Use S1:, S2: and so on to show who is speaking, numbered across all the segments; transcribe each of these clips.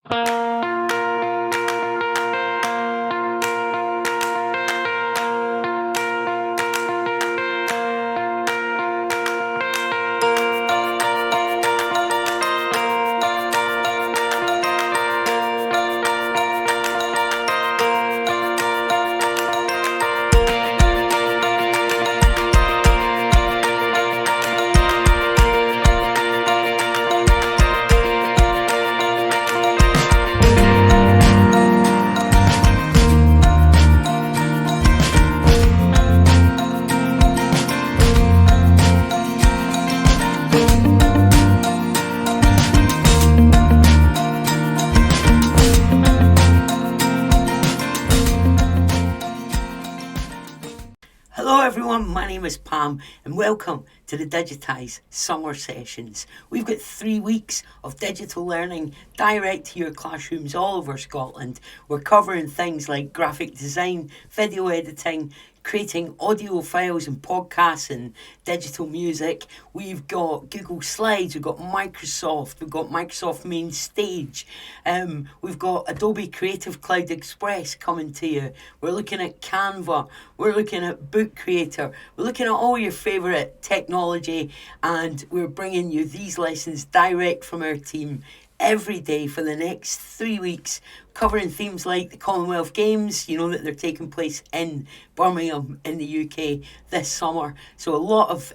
S1: Hello everyone, my name is Pam and welcome to the Digitise Summer Sessions. We've got 3 weeks of digital learning direct to your classrooms all over Scotland. We're covering things like graphic design, video editing, creating audio files and podcasts and digital music. We've got Google Slides, we've got Microsoft Main Stage, we've got Adobe Creative Cloud Express coming to you. We're looking at Canva, we're looking at Book Creator, we're looking at all your favourite technology, and we're bringing you these lessons direct from our team every day for the next 3 weeks, covering themes like the Commonwealth Games. You know that they're taking place in Birmingham in the UK this summer. So a lot of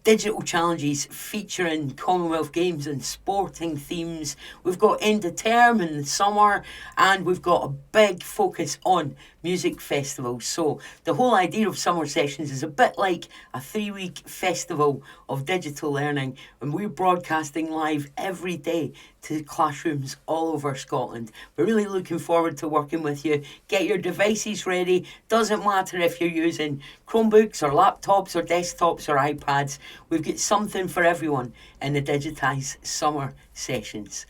S1: digital challenges featuring Commonwealth Games and sporting themes. We've got end of term in the summer, and we've got a big focus on music festivals. So the whole idea of summer sessions is a bit like a 3-week festival of digital learning, and we're broadcasting live every day to classrooms all over Scotland. We're really looking forward to working with you. Get your devices ready. Doesn't matter if you're using Chromebooks or laptops or desktops or iPads. We've got something for everyone in the Digitise Summer Sessions.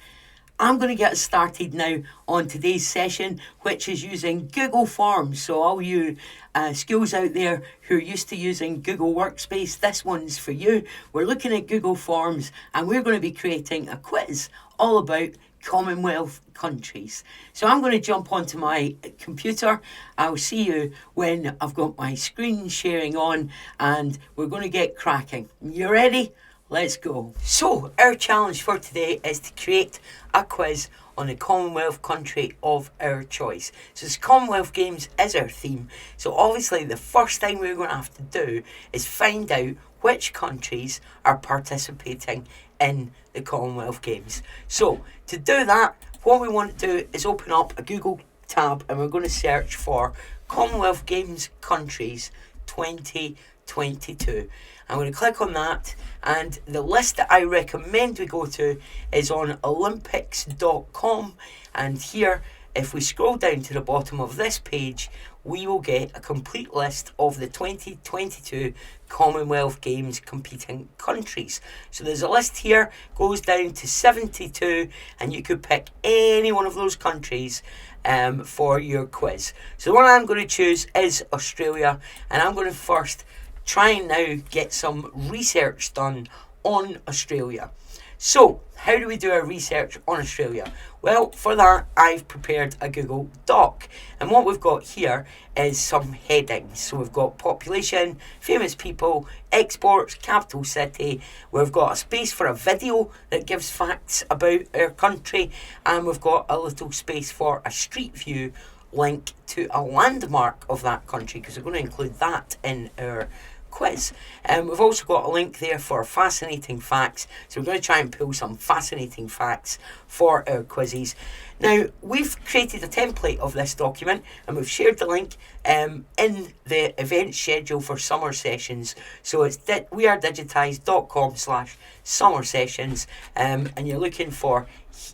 S1: I'm going to get us started now on today's session, which is using Google Forms. So all you schools out there who are used to using Google Workspace, this one's for you. We're looking at Google Forms and we're going to be creating a quiz all about Commonwealth countries. So I'm going to jump onto my computer. I'll see you when I've got my screen sharing on, and we're going to get cracking. You ready? Let's go. So our challenge for today is to create a quiz on the Commonwealth country of our choice. So this Commonwealth Games is our theme. So obviously the first thing we're going to have to do is find out which countries are participating in the Commonwealth Games. So to do that, what we want to do is open up a Google tab and we're going to search for Commonwealth Games countries 2022. I'm going to click on that, and the list that I recommend we go to is on olympics.com, and here if we scroll down to the bottom of this page, we will get a complete list of the 2022 Commonwealth Games competing countries. So there's a list here, goes down to 72, and you could pick any one of those countries for your quiz. So the one I'm going to choose is Australia, and I'm going to first try and now get some research done on Australia. So, how do we do our research on Australia? Well, for that, I've prepared a Google Doc. And what we've got here is some headings. So we've got population, famous people, exports, capital city. We've got a space for a video that gives facts about our country. And we've got a little space for a street view link to a landmark of that country, because we're going to include that in our quiz. We've also got a link there for fascinating facts, so we're going to try and pull some fascinating facts for our quizzes. Now, we've created a template of this document and we've shared the link in the event schedule for summer sessions. So it's wearedigitise.com/summer sessions, and you're looking for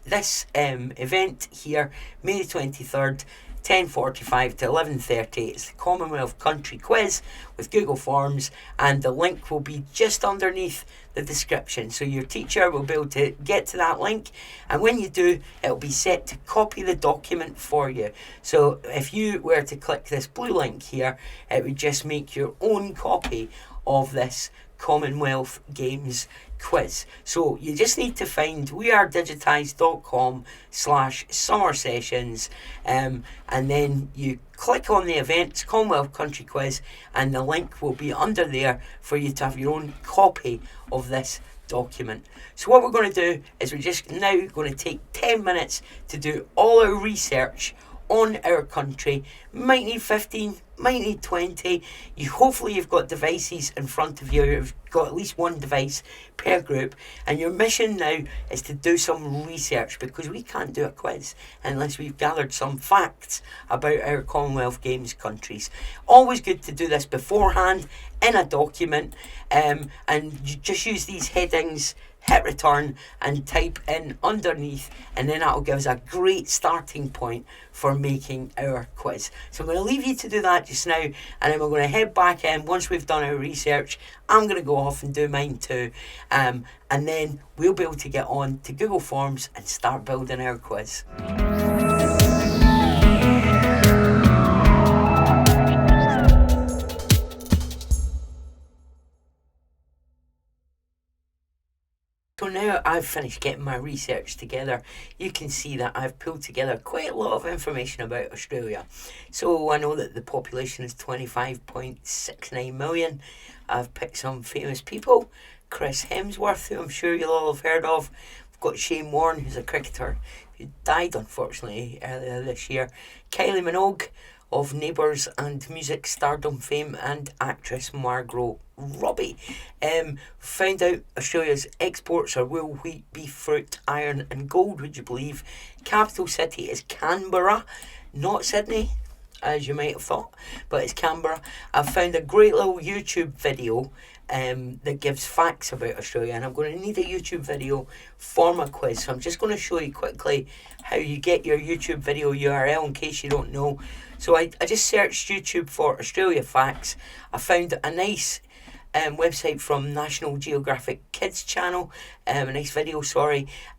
S1: this event here, May 23rd, 10:45 to 11:30. It's the Commonwealth Country Quiz with Google Forms, and the link will be just underneath the description. So your teacher will be able to get to that link, and when you do, it'll be set to copy the document for you. So if you were to click this blue link here, it would just make your own copy of this Commonwealth Games quiz. So you just need to find wearedigitized.com/summer sessions, and then you click on the events Commonwealth Country Quiz, and the link will be under there for you to have your own copy of this document. So what we're going to do is we're just now going to take 10 minutes to do all our research on our country. Might need 15, might need 20. Hopefully you've got devices in front of you. You've got at least one device per group, and your mission now is to do some research, because we can't do a quiz unless we've gathered some facts about our Commonwealth Games countries. Always good to do this beforehand in a document, and you just use these headings, hit return and type in underneath, and then that'll give us a great starting point for making our quiz. So I'm going to leave you to do that just now, and then we're going to head back in once we've done our research. I'm going to go off and do mine too, and then we'll be able to get on to Google Forms and start building our quiz. So now I've finished getting my research together, you can see that I've pulled together quite a lot of information about Australia. So I know that the population is 25.69 million. I've picked some famous people. Chris Hemsworth, who I'm sure you'll all have heard of. We've got Shane Warne, who's a cricketer who died unfortunately earlier this year. Kylie Minogue of Neighbours and music stardom fame, and actress Margot Robbie. Found out Australia's exports are wool, wheat, beef, fruit, iron and gold, would you believe. Capital city is Canberra, not Sydney, as you might have thought, but it's Canberra. I've found a great little YouTube video that gives facts about Australia, and I'm going to need a YouTube video for my quiz, so I'm just going to show you quickly how you get your YouTube video URL in case you don't know. So I just searched YouTube for Australia facts. I found a nice website from National Geographic Kids channel, a nice video,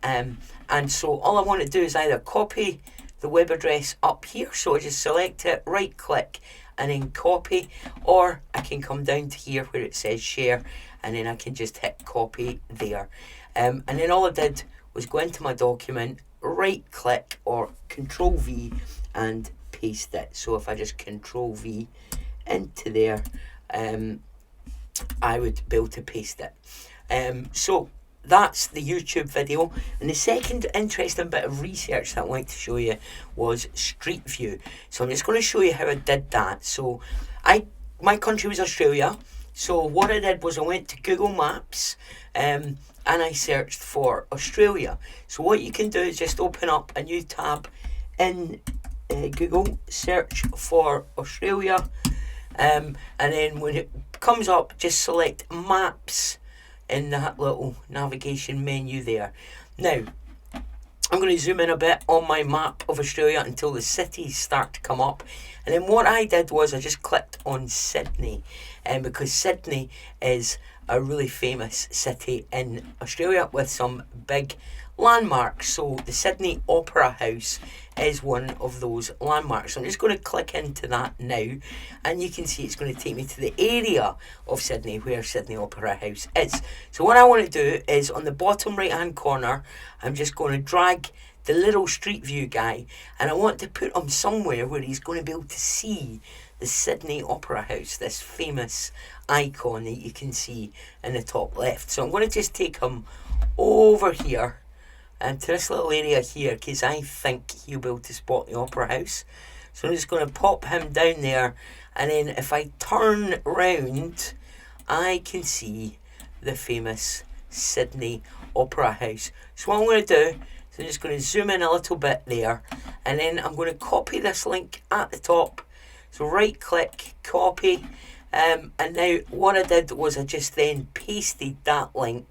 S1: and so all I want to do is either copy the web address up here, so I just select it, right click and then copy, or I can come down to here where it says share, and then I can just hit copy there, and then all I did was go into my document, right click or control V and paste it. So if I just control V into there, I would be able to paste it. So that's the YouTube video. And the second interesting bit of research that I wanted to show you was Street View. So I'm just going to show you how I did that. So my country was Australia. So what I did was I went to Google Maps, and I searched for Australia. So what you can do is just open up a new tab in Google, search for Australia, and then when it comes up, just select maps in that little navigation menu there. Now I'm going to zoom in a bit on my map of Australia until the cities start to come up, and then what I did was I just clicked on Sydney, because Sydney is a really famous city in Australia with some big landmarks. So the Sydney Opera House is one of those landmarks. So I'm just going to click into that now, and you can see it's going to take me to the area of Sydney where Sydney Opera House is. So what I want to do is on the bottom right hand corner, I'm just going to drag the little Street View guy, and I want to put him somewhere where he's going to be able to see the Sydney Opera House, this famous icon that you can see in the top left. So I'm going to just take him over here and to this little area here, because I think he'll be able to spot the Opera House. So I'm just going to pop him down there, and then if I turn round, I can see the famous Sydney Opera House. So what I'm going to do is I'm just going to zoom in a little bit there, and then I'm going to copy this link at the top. So right click, copy, and now what I did was I just then pasted that link,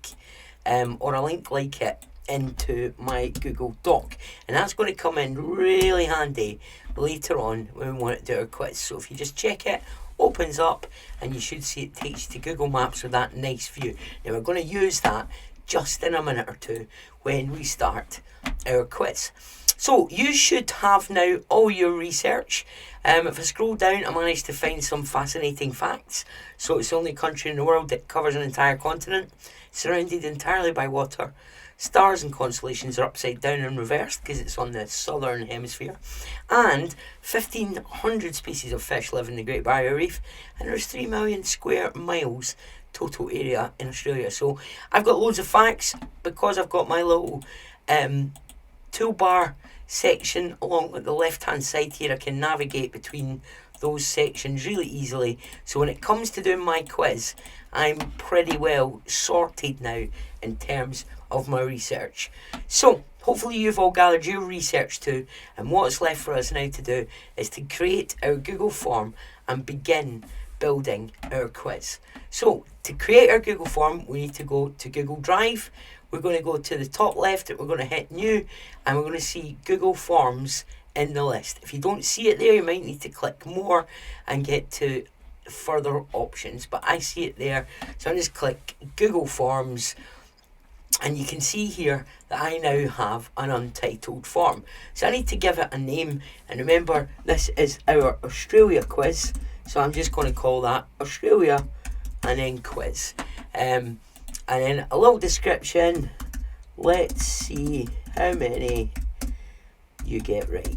S1: or a link like it, into my Google Doc, and that's going to come in really handy later on when we want to do our quiz. So if you just check it, opens up, and you should see it takes you to Google Maps with that nice view. Now we're going to use that just in a minute or two when we start our quiz. So you should have now all your research. If I scroll down, I managed to find some fascinating facts. So it's the only country in the world that covers an entire continent, surrounded entirely by water. Stars and constellations are upside down and reversed because it's on the southern hemisphere. And 1,500 species of fish live in the Great Barrier Reef. And there's 3 million square miles total area in Australia. So I've got loads of facts because I've got my little toolbar section along the left hand side here. I can navigate between those sections really easily. So when it comes to doing my quiz, I'm pretty well sorted now in terms of my research. So hopefully you've all gathered your research too, and what's left for us now to do is to create our Google form and begin building our quiz. So to create our Google form, we need to go to Google Drive. We're going to go to the top left, we're going to hit new, and we're going to see Google Forms in the list. If you don't see it there, you might need to click more and get to further options, but I see it there. So I just click Google Forms, and you can see here that I now have an untitled form. So I need to give it a name, and remember this is our Australia quiz, so I'm just going to call that Australia and then quiz. And then a little description. Let's see how many you get right.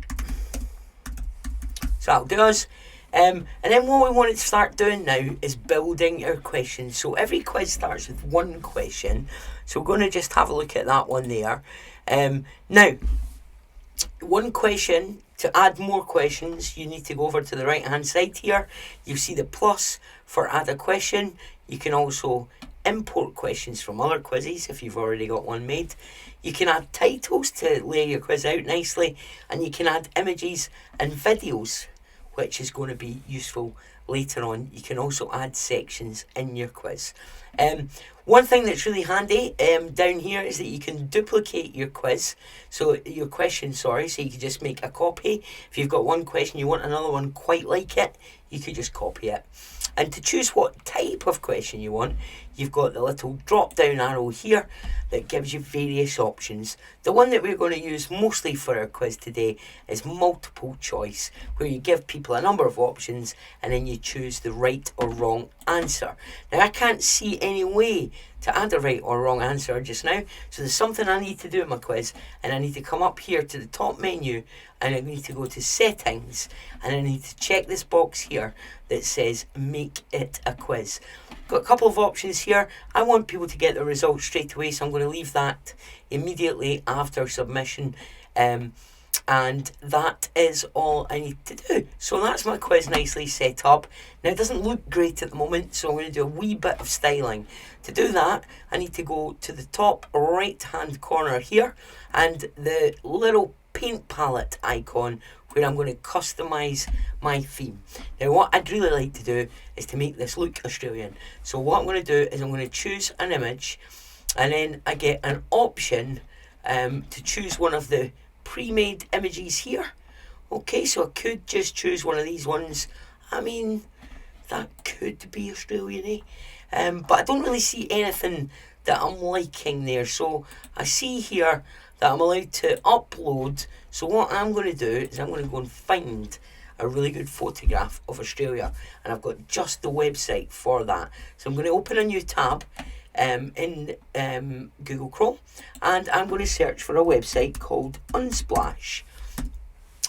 S1: So that'll do us. And then what we want to start doing now is building our questions. So every quiz starts with one question. So we're going to just have a look at that one there. Now, one question. To add more questions, you need to go over to the right hand side here. You see the plus for add a question. You can also import questions from other quizzes if you've already got one made. You can add titles to lay your quiz out nicely, and you can add images and videos, which is going to be useful later on. You can also add sections in your quiz. One thing that's really handy down here is that you can duplicate your quiz, so your question, so you can just make a copy. If you've got one question, you want another one quite like it, you could just copy it. And to choose what type of question you want, you've got the little drop down arrow here that gives you various options. The one that we're going to use mostly for our quiz today is multiple choice, where you give people a number of options and then you choose the right or wrong answer. Now I can't see any way to add a right or wrong answer just now, so there's something I need to do in my quiz, and I need to come up here to the top menu, and I need to go to settings, and I need to check this box here that says make it a quiz. Got a couple of options here. I want people to get the results straight away, so I'm going to leave that immediately after submission, and that is all I need to do. So that's my quiz nicely set up. Now it doesn't look great at the moment, so I'm going to do a wee bit of styling. To do that, I need to go to the top right hand corner here, and the little paint palette icon where I'm going to customise my theme. Now what I'd really like to do is to make this look Australian. So what I'm going to do is I'm going to choose an image, and then I get an option to choose one of the pre-made images here. Okay, so I could just choose one of these ones. I mean, that could be Australian, but I don't really see anything that I'm liking there. So I see here that I'm allowed to upload. So what I'm going to do is I'm going to go and find a really good photograph of Australia, and I've got just the website for that. So I'm going to open a new tab in Google Chrome, and I'm going to search for a website called Unsplash,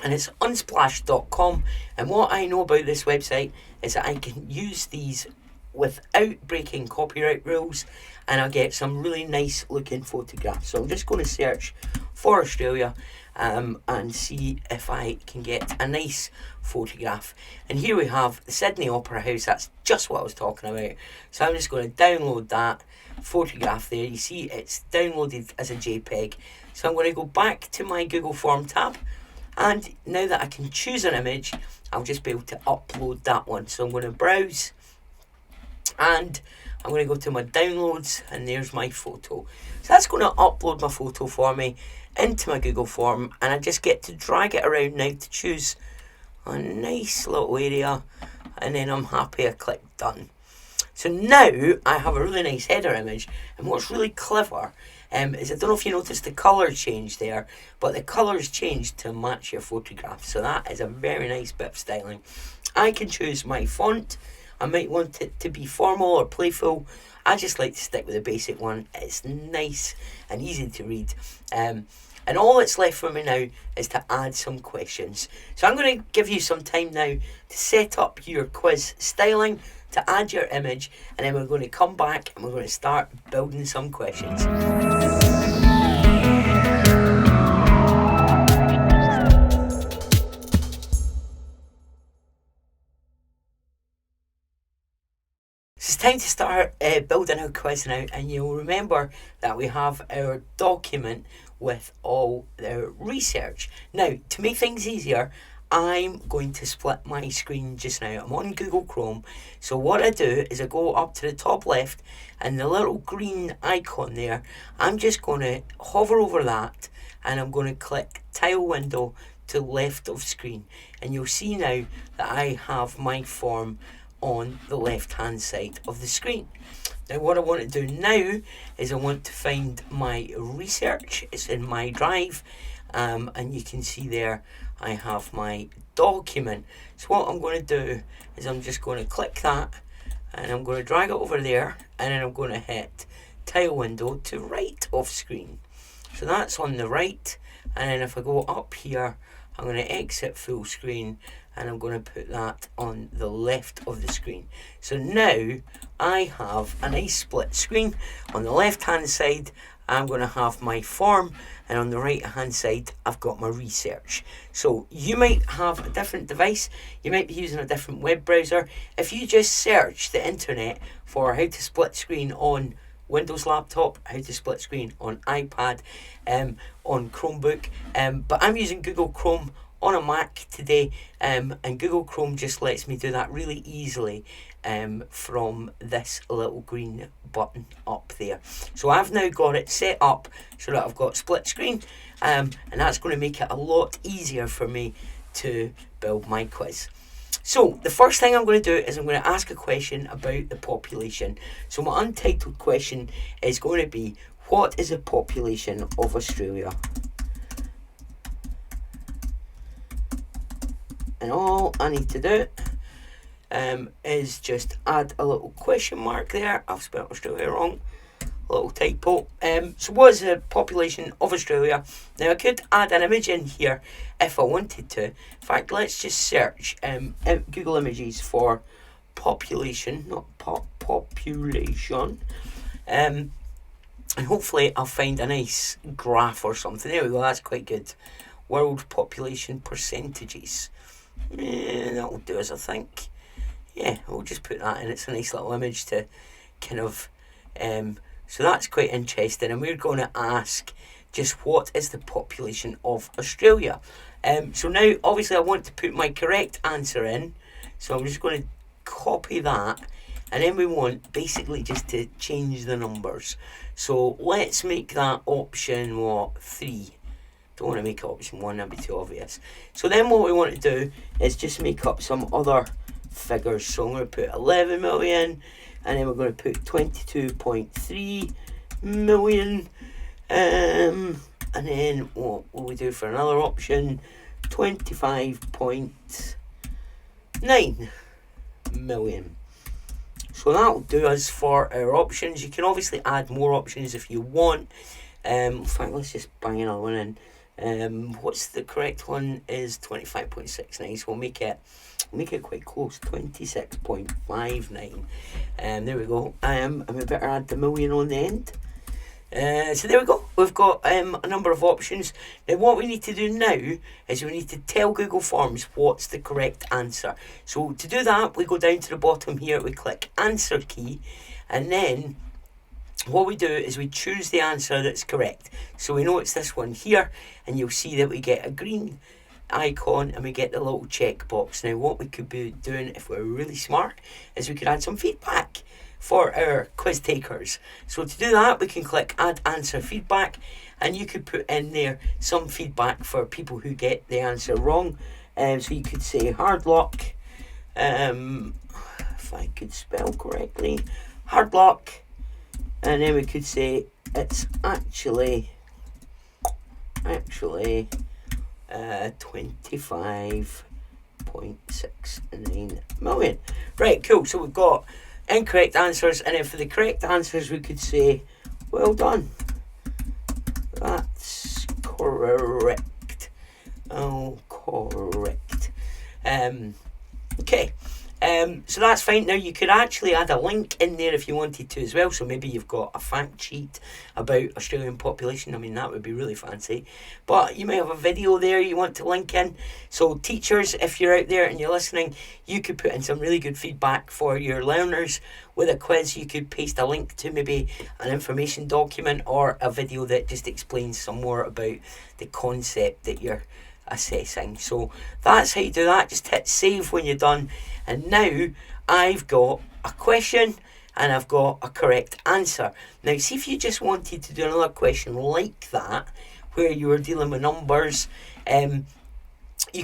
S1: and it's unsplash.com. And what I know about this website is that I can use these without breaking copyright rules, and I'll get some really nice looking photographs. So I'm just going to search for Australia and see if I can get a nice photograph. And here we have the Sydney Opera House. That's just what I was talking about. So I'm just going to download that photograph there. You see it's downloaded as a JPEG. So I'm going to go back to my Google Form tab, and now that I can choose an image, I'll just be able to upload that one. So I'm going to browse, and I'm going to go to my downloads, and there's my photo. So that's going to upload my photo for me into my Google Form, and I just get to drag it around now to choose a nice little area, and then I'm happy. I click done. So now I have a really nice header image, and what's really clever is I don't know if you noticed the colour change there, but the colour's changed to match your photograph. So that is a very nice bit of styling. I can choose my font. I might want it to be formal or playful. I just like to stick with the basic one. It's nice and easy to read. And all that's left for me now is to add some questions. So I'm going to give you some time now to set up your quiz styling, to add your image, and then we're going to come back and we're going to start building some questions. It's time to start building our quiz now, and you'll remember that we have our document with all our research. Now, to make things easier, I'm going to split my screen just now. I'm on Google Chrome, so what I do is I go up to the top left, and the little green icon there, I'm just going to hover over that, and I'm going to click Tile Window to left of screen, and you'll see now that I have my form on the left hand side of the screen. Now what I want to do now is I want to find my research. It's in my drive, and you can see there I have my document. So what I'm going to do is I'm just going to click that, and I'm going to drag it over there, and then I'm going to hit Tile Window to right of screen. So that's on the right, and then if I go up here, I'm going to exit full screen, and I'm going to put that on the left of the screen. So now I have a nice split screen. On the left hand side, I'm going to have my form, and on the right hand side, I've got my research. So you might have a different device, you might be using a different web browser. If you just search the internet for how to split screen on Windows laptop, how to split screen on iPad, on Chromebook, but I'm using Google Chrome on a Mac today, and Google Chrome just lets me do that really easily from this little green button up there. So I've now got it set up so that I've got split screen, and that's going to make it a lot easier for me to build my quiz. So the first thing I'm going to do is I'm going to ask a question about the population. So my untitled question is going to be, what is the population of Australia? And all I need to do is just add a little question mark there. I've spelled Australia wrong. A little typo. So what is the population of Australia? Now I could add an image in here if I wanted to. In fact, let's just search Google Images for population, not population. And hopefully I'll find a nice graph or something. There we go, that's quite good. World population percentages. That'll do us, I think. Yeah, we'll just put that in. It's a nice little image to kind of... so that's quite interesting. And we're going to ask just what is the population of Australia. So now, obviously, I want to put my correct answer in. So I'm just going to copy that. And then we want basically just to change the numbers. So let's make that option, 3. Don't want to make option 1, that'd be too obvious. So then what we want to do is just make up some other figures. So I'm going to put 11 million, and then we're going to put 22.3 million, and then what will we do for another option? 25.9 million. So that'll do us for our options. You can obviously add more options if you want. In fact, let's just bang another one in. What's the correct one? Is 25.69. So we'll make it quite close, 26.59. There we go. And we better add the million on the end. So there we go. We've got a number of options. Now what we need to do now is we need to tell Google Forms what's the correct answer. So to do that, we go down to the bottom here, we click answer key, and then what we do is we choose the answer that's correct. So we know it's this one here, and you'll see that we get a green icon and we get the little checkbox. Now what we could be doing if we're really smart is we could add some feedback for our quiz takers. So to do that, we can click add answer feedback, and you could put in there some feedback for people who get the answer wrong. So you could say hard luck, if I could spell correctly, hard luck, and then we could say it's actually 25.69 million. Right, cool. So we've got incorrect answers, and then for the correct answers we could say, well done. That's correct. Oh, correct. Okay. So that's fine. Now you could actually add a link in there if you wanted to as well. So maybe you've got a fact sheet about Australian population. I mean, that would be really fancy. But you may have a video there you want to link in. So teachers, if you're out there and you're listening, you could put in some really good feedback for your learners with a quiz. You could paste a link to maybe an information document or a video that just explains some more about the concept that you're assessing. So that's how you do that. Just hit save when you're done. And now I've got a question and I've got a correct answer. Now see if you just wanted to do another question like that where you were dealing with numbers, you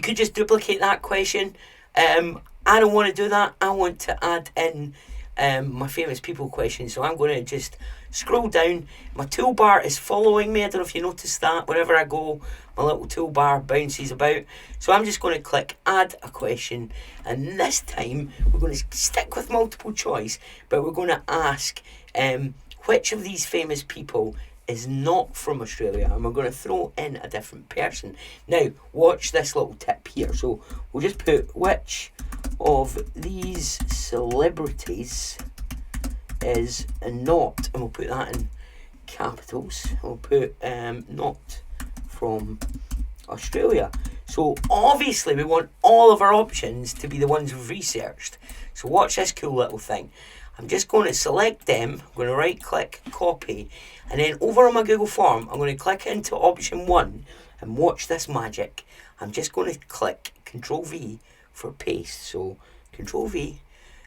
S1: could just duplicate that question. I don't want to do that. I want to add in my famous people question. So I'm going to just scroll down. My toolbar is following me. I don't know if you noticed that. Wherever I go, my little toolbar bounces about. So I'm just going to click add a question, and this time we're going to stick with multiple choice, but we're going to ask which of these famous people is not from Australia, and we're going to throw in a different person. Now watch this little tip here. So we'll just put which of these celebrities is not, and we'll put that in capitals. We'll put not from Australia. So obviously we want all of our options to be the ones we've researched. So watch this cool little thing. I'm just going to select them. I'm going to right click, copy, and then over on my Google form I'm going to click into option 1 and watch this magic. I'm just going to click Control V for paste. So Control V,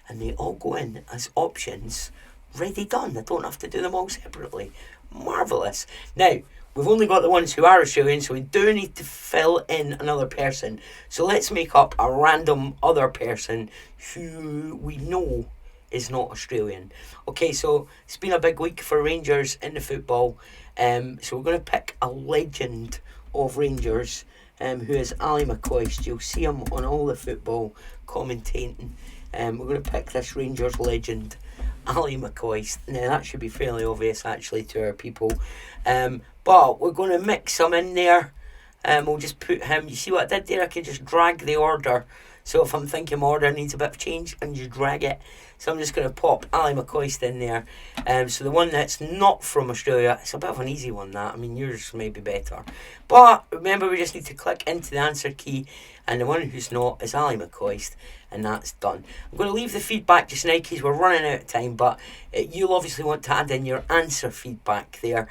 S1: and they all go in as options. Ready, done. I don't have to do them all separately. Marvellous. Now, we've only got the ones who are Australian, so we do need to fill in another person. So let's make up a random other person who we know is not Australian. Okay, so it's been a big week for Rangers in the football. So we're going to pick a legend of Rangers, who is Ali McCoist. You'll see him on all the football commentating. We're going to pick this Rangers legend, Ali McCoist. Now that should be fairly obvious actually to our people, but we're going to mix him in there. We'll just put him, you see what I did there? I can just drag the order. So if I'm thinking order needs a bit of change, I can just drag it. So I'm just going to pop Ali McCoist in there. So the one that's not from Australia, it's a bit of an easy one that. I mean, yours may be better. But remember, we just need to click into the answer key, and the one who's not is Ali McCoist, and that's done. I'm going to leave the feedback just now because we're running out of time, but you'll obviously want to add in your answer feedback there.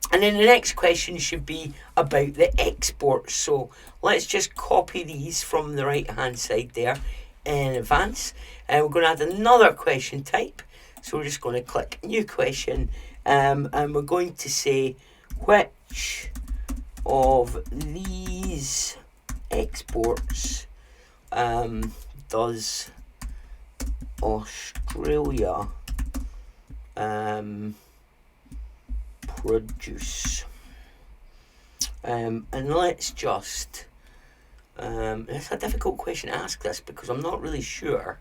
S1: And then the next question should be about the exports. So let's just copy these from the right hand side there in advance. And we're going to add another question type. So we're just going to click new question. And we're going to say which of these exports does Australia produce? And let's just it's a difficult question to ask this because I'm not really sure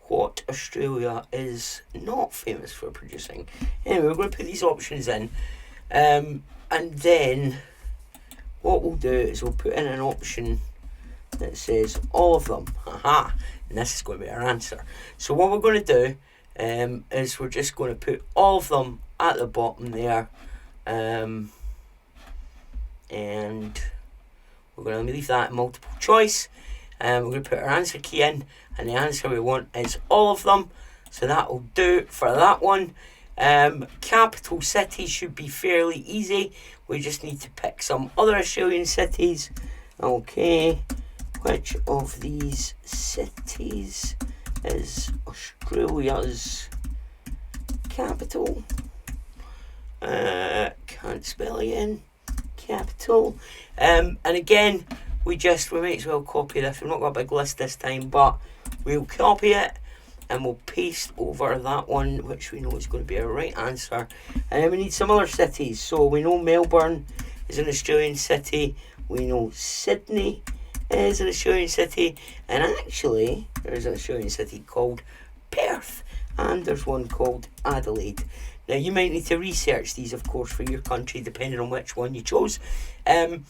S1: what Australia is not famous for producing. Anyway, we're going to put these options in, and then what we'll do is we'll put in an option that says all of them. Aha! And this is going to be our answer. So what we're going to do is we're just going to put all of them at the bottom there, and we're going to leave that in multiple choice. We're going to put our answer key in, and the answer we want is all of them. So that will do for that one. Capital cities should be fairly easy. We just need to pick some other Australian cities. Okay, which of these cities is Australia's capital? Can't spell again. Capital. And again, we might as well copy this. We've not got a big list this time, but we'll copy it. and we'll paste over that one, which we know is going to be our right answer. And then we need some other cities. So we know Melbourne is an Australian city. We know Sydney is an Australian city. And actually, there's an Australian city called Perth. And there's one called Adelaide. Now, you might need to research these, of course, for your country, depending on which one you chose. I'm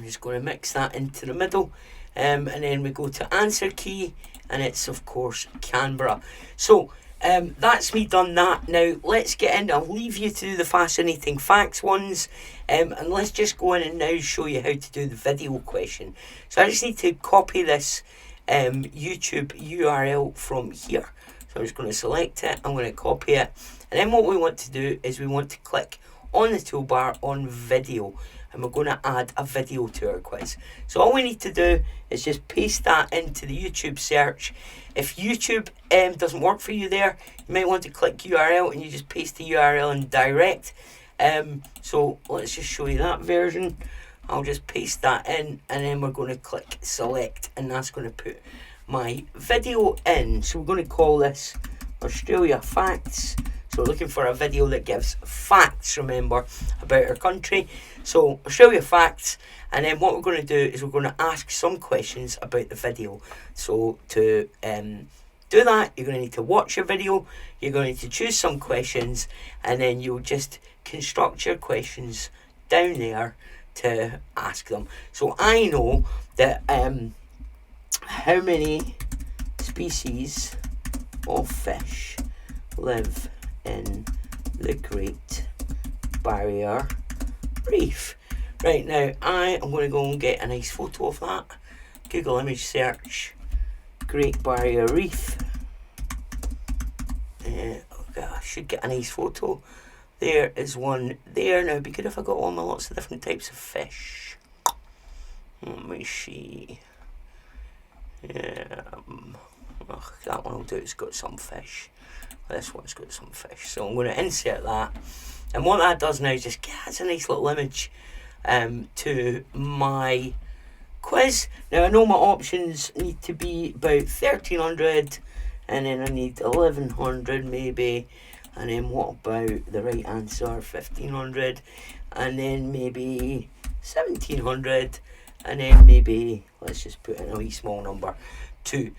S1: just going to mix that into the middle. And then we go to answer key, and it's, of course, Canberra. So, that's me done that. Now, let's get in. I'll leave you to do the fascinating facts ones. And let's just go in and now show you how to do the video question. So, I just need to copy this YouTube URL from here. So, I'm just going to select it. I'm going to copy it. And then what we want to do is we want to click on the toolbar on video. And we're going to add a video to our quiz. So all we need to do is just paste that into the YouTube search. If YouTube doesn't work for you there, you might want to click URL and you just paste the URL in direct. So let's just show you that version. I'll just paste that in, and then we're going to click select, and that's going to put my video in. So we're going to call this Australia Facts. So we're looking for a video that gives facts, remember, about our country. So Australia Facts, and then what we're going to do is we're going to ask some questions about the video. So to do that, you're going to need to watch your video, you're going to need to choose some questions, and then you'll just construct your questions down there to ask them. So I know that how many species of fish live in the Great Barrier Reef. Right, now I am going to go and get a nice photo of that. Google image search Great Barrier Reef. Okay, I should get a nice photo. There is one there. Now it'd be good if I got one with lots of different types of fish. Let me see. That one will do. It's got some fish. This one's got some fish. So I'm going to insert that. And what that does now is just adds a nice little image to my quiz. Now I know my options need to be about 1300, and then I need 1100 maybe, and then what about the right answer, 1500, and then maybe 1700, and then maybe, let's just put in a wee small number, 2.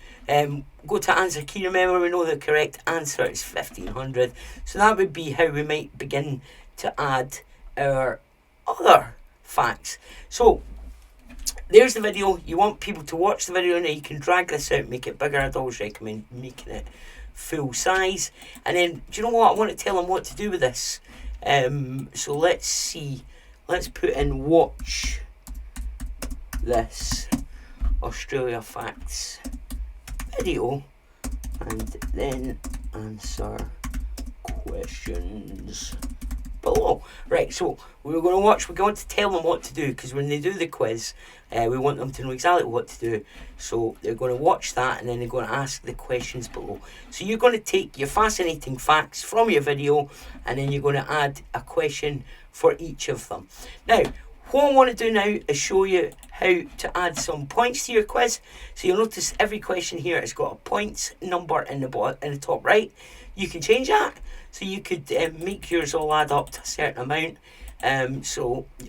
S1: Go to answer key. Remember, we know the correct answer is 1500. So that would be how we might begin to add our other facts. So there's the video. You want people to watch the video. Now you can drag this out, make it bigger. I'd always recommend making it full size. And then, do you know what? I want to tell them what to do with this. So let's see. Let's put in watch this Australia Facts video and then answer questions below. Right, so we're going to tell them what to do, because when they do the quiz, we want them to know exactly what to do. So they're going to watch that, and then they're going to ask the questions below. So you're going to take your fascinating facts from your video, and then you're going to add a question for each of them. Now, what I want to do now is show you how to add some points to your quiz. So you'll notice every question here has got a points number in the top right. You can change that. So you could make yours all add up to a certain amount.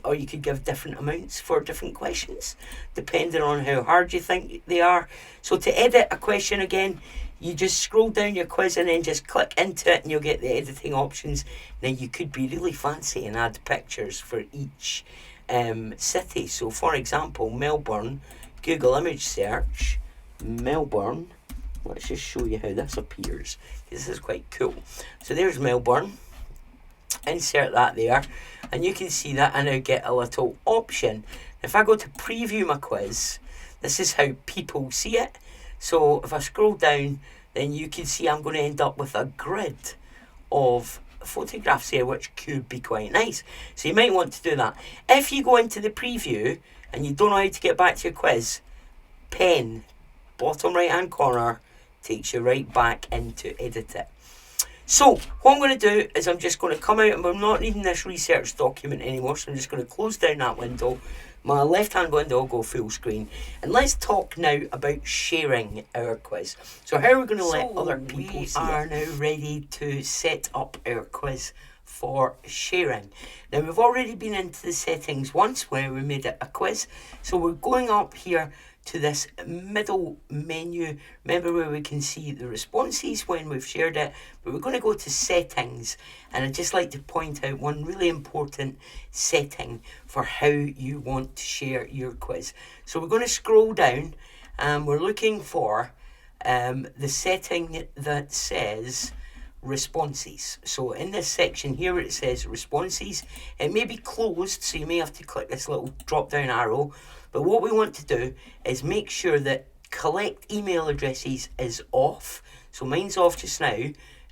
S1: Or you could give different amounts for different questions, depending on how hard you think they are. So to edit a question again, you just scroll down your quiz and then just click into it, and you'll get the editing options. Now you could be really fancy and add pictures for each city. So for example, Melbourne, Google image search Melbourne. Let's just show you how this appears. This is quite cool. So there's Melbourne. Insert that there, and you can see that I now get a little option. If I go to preview my quiz, this is how people see it. So if I scroll down, then you can see I'm going to end up with a grid of photographs here, which could be quite nice. So you might want to do that. If you go into the preview and you don't know how to get back to your quiz, pen, bottom right hand corner, takes you right back into edit it. So, what I'm going to do is I'm just going to come out and I'm not needing this research document anymore, so I'm just going to close down that window. My left-hand window will go full screen. And let's talk now about sharing our quiz. So how are we going to let other people see it? We are now ready to set up our quiz for sharing. Now, we've already been into the settings once where we made it a quiz. So we're going up here to this middle menu. Remember where we can see the responses when we've shared it, but we're going to go to settings, and I'd just like to point out one really important setting for how you want to share your quiz. So we're going to scroll down and we're looking for the setting that says responses. So in this section here where it says responses, it may be closed, so you may have to click this little drop down arrow. But what we want to do is make sure that collect email addresses is off. So mine's off just now.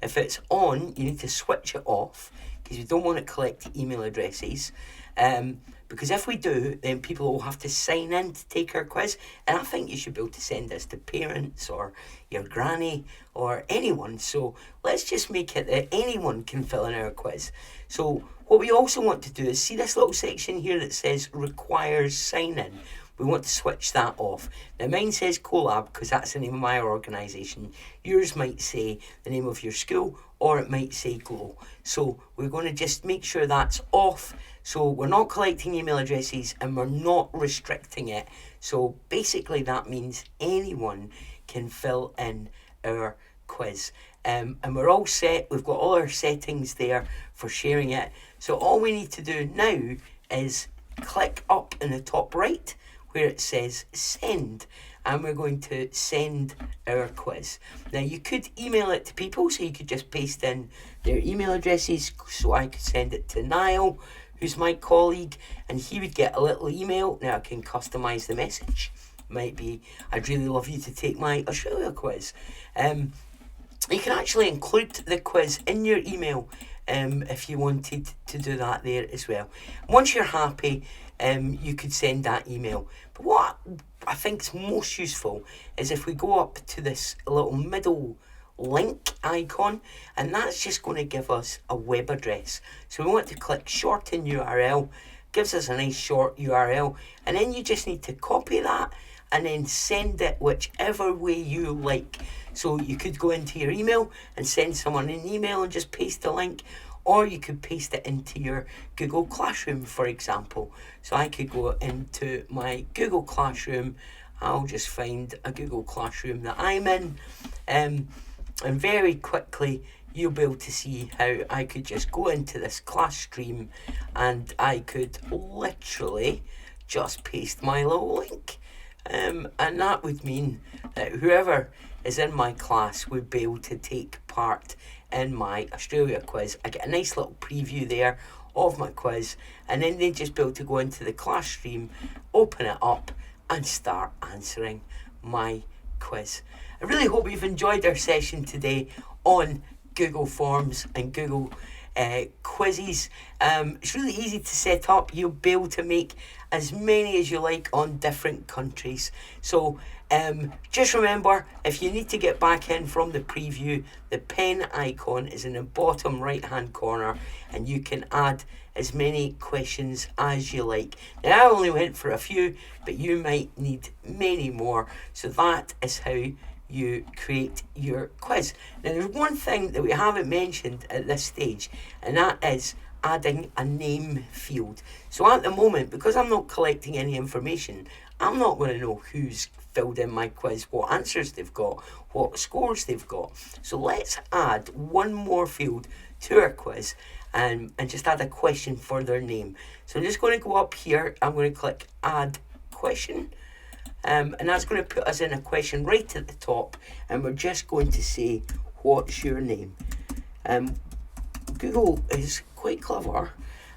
S1: If it's on, you need to switch it off because you don't want to collect email addresses. Because if we do, then people will have to sign in to take our quiz. And I think you should be able to send this to parents or your granny or anyone. So let's just make it that anyone can fill in our quiz. So what we also want to do is see this little section here that says requires sign in. We want to switch that off. Now mine says Collab because that's the name of my organisation. Yours might say the name of your school or it might say Glow. So we're going to just make sure that's off. So we're not collecting email addresses and we're not restricting it. So basically that means anyone can fill in our quiz. And we're all set. We've got all our settings there for sharing it. So all we need to do now is click up in the top right where it says send, and we're going to send our quiz. Now you could email it to people, so you could just paste in their email addresses, so I could send it to Niall, who's my colleague, and he would get a little email. Now I can customise the message. Might be, I'd really love you to take my Australia quiz. You can actually include the quiz in your email if you wanted to do that there as well. Once you're happy, you could send that email. But what I think is most useful is if we go up to this little middle link icon, and that's just going to give us a web address. So we want to click shorten URL, gives us a nice short URL, and then you just need to copy that and then send it whichever way you like. So you could go into your email and send someone an email and just paste the link, or you could paste it into your Google Classroom, for example. So I could go into my Google Classroom. I'll just find a Google Classroom that I'm in, and very quickly you'll be able to see how I could just go into this class stream and I could literally just paste my little link. And that would mean that whoever is in my class would be able to take part in my Australia quiz. I get a nice little preview there of my quiz, and then they'd just be able to go into the class stream, open it up and start answering my quiz. I really hope you've enjoyed our session today on Google Forms and Google quizzes. It's really easy to set up. You'll be able to make as many as you like on different countries. So just remember, if you need to get back in from the preview, the pen icon is in the bottom right hand corner and you can add as many questions as you like. Now I only went for a few, but you might need many more. So that is how you create your quiz. Now there's one thing that we haven't mentioned at this stage, and that is adding a name field. So at the moment, because I'm not collecting any information, I'm not going to know who's filled in my quiz, what answers they've got, what scores they've got. So let's add one more field to our quiz and just add a question for their name. So I'm just going to go up here, I'm going to click add question, and that's going to put us in a question right at the top, and we're just going to say, what's your name? Google is quite clever,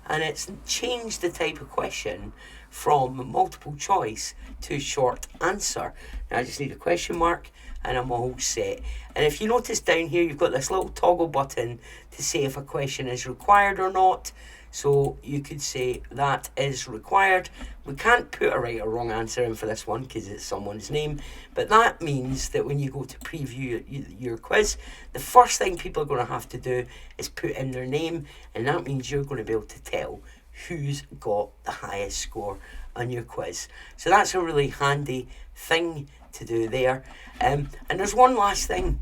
S1: and it's changed the type of question from multiple choice to short answer. Now I just need a question mark and I'm all set. And if you notice down here, you've got this little toggle button to say if a question is required or not. So you could say that is required. We can't put a right or wrong answer in for this one because it's someone's name, but that means that when you go to preview your quiz, the first thing people are going to have to do is put in their name, and that means you're going to be able to tell who's got the highest score on your quiz. So that's a really handy thing to do there. And there's one last thing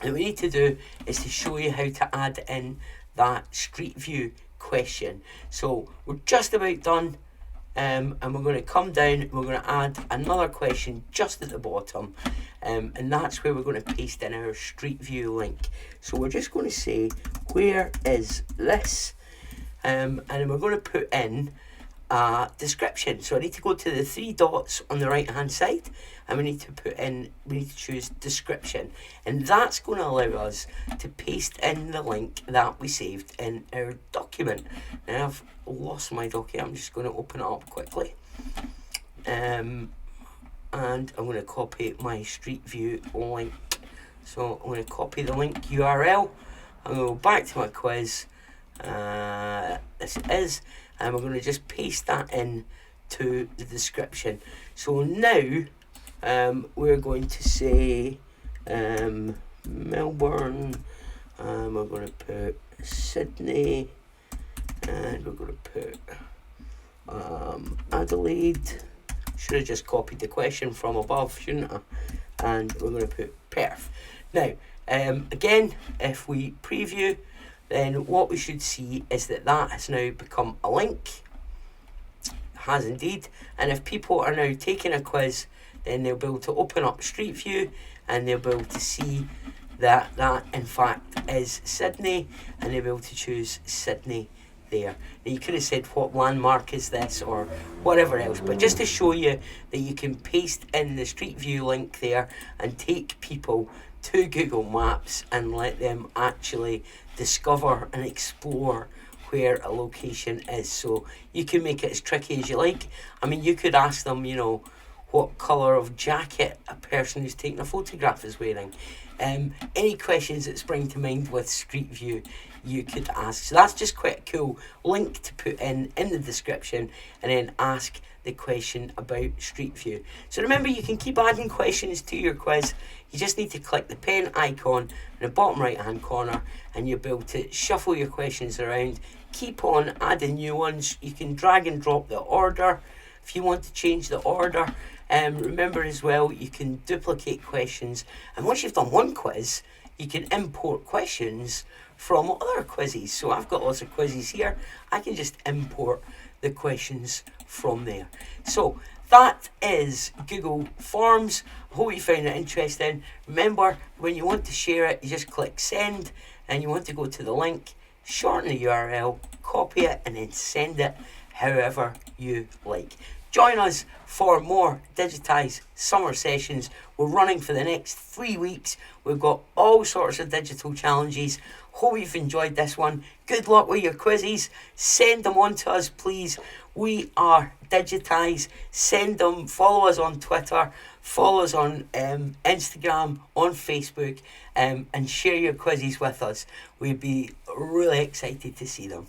S1: that we need to do is to show you how to add in that Street View question. So we're just about done, and we're going to come down, we're going to add another question just at the bottom, and that's where we're going to paste in our Street View link. So we're just going to say, where is this? And then we're going to put in a description. So I need to go to the three dots on the right hand side, and we need to choose description, and that's going to allow us to paste in the link that we saved in our document. Now I've lost my document, I'm just going to open it up quickly, and I'm going to copy my Street View link. So I'm going to copy the link URL, I'm going to go back to my quiz, this is, and we're going to just paste that in to the description. So now we're going to say Melbourne, we're going to put Sydney, and we're going to put Adelaide. Should have just copied the question from above, shouldn't I? And we're going to put Perth. Now, again, if we preview, then what we should see is that has now become a link. It has indeed. And if people are now taking a quiz, then they'll be able to open up Street View, and they'll be able to see that in fact is Sydney, and they'll be able to choose Sydney there. Now you could have said, what landmark is this, or whatever else, but just to show you that you can paste in the Street View link there and take people to Google Maps and let them actually discover and explore where a location is. So you can make it as tricky as you like. I mean, you could ask them, what colour of jacket a person who's taking a photograph is wearing. Any questions that spring to mind with Street View, you could ask. So that's just quite a cool link to put in the description, and then ask the question about Street View. So remember, you can keep adding questions to your quiz. You just need to click the pen icon in the bottom right hand corner, and you'll be able to shuffle your questions around, keep on adding new ones. You can drag and drop the order if you want to change the order. Remember as well, you can duplicate questions, and once you've done one quiz, you can import questions from other quizzes. So I've got lots of quizzes here, I can just import the questions from there. So that is Google Forms. I hope you found it interesting. Remember, when you want to share it, you just click send, and you want to go to the link, shorten the URL, copy it, and then send it however you like. Join us for more Digitise summer sessions. We're running for the next 3 weeks. We've got all sorts of digital challenges. Hope you've enjoyed this one. Good luck with your quizzes. Send them on to us, please. We are Digitise. Send them. Follow us on Twitter. Follow us on Instagram, on Facebook, and share your quizzes with us. We'd be really excited to see them.